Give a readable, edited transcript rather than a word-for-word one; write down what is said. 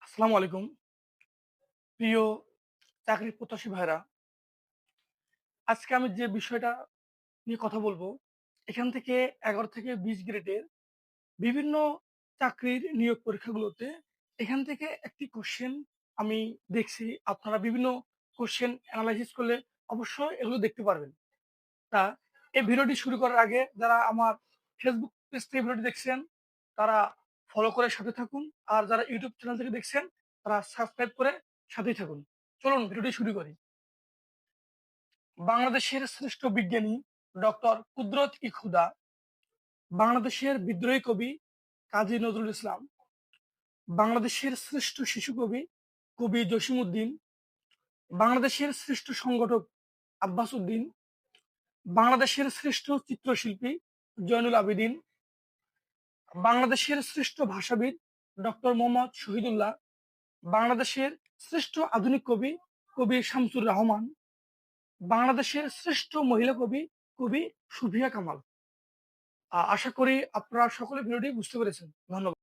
আসসালামু আলাইকুম। প্রিয় চাকরি প্রত্যাশী ভাইরা, আজকে আমি যে বিষয়টা নিয়ে কথা বলবো, এখান থেকে ১১ থেকে ২০ গ্রেডের বিভিন্ন চাকরির নিয়োগ পরীক্ষাগুলোতে এখান থেকে একটি কোয়েশ্চেন আমি দেখছি। আপনারা বিভিন্ন কোয়েশ্চেন এনালাইসিস করলে অবশ্যই এগুলো দেখতে পারবেন। তা এই ভিডিওটি শুরু করার আগে যারা আমার ফেসবুক পেজ থেকে ভিডিওটি দেখছেন, তারা ফলো করে সাথে থাকুন। আর যারা ইউটিউব চ্যানেল থেকে দেখছেন, তারা সাবস্ক্রাইব করে সাথেই থাকুন। চলুন ভিডিওটি শুরু করি। বাংলাদেশের শ্রেষ্ঠ বিজ্ঞানী ডক্টর কুদরত-ই খুদা, বাংলাদেশের বিদ্রোহী কবি কাজী নজরুল ইসলাম, বাংলাদেশের শ্রেষ্ঠ শিশু কবি কবি জসিমউদ্দিন, বাংলাদেশের শ্রেষ্ঠ সংগঠক আব্বাস উদ্দিন, বাংলাদেশের শ্রেষ্ঠ চিত্রশিল্পী জয়নুল আবেদিন, বাংলাদেশের শ্রেষ্ঠ ভাষাবিদ ডক্টর মোহাম্মদ শহীদুল্লাহ, বাংলাদেশের শ্রেষ্ঠ আধুনিক কবি কবি শামসুর রহমান, বাংলাদেশের শ্রেষ্ঠ মহিলা কবি কবি সুফিয়া কামাল। আশা করি আপনারা সকলে ভিডিওটি বুঝতে পেরেছেন। ধন্যবাদ।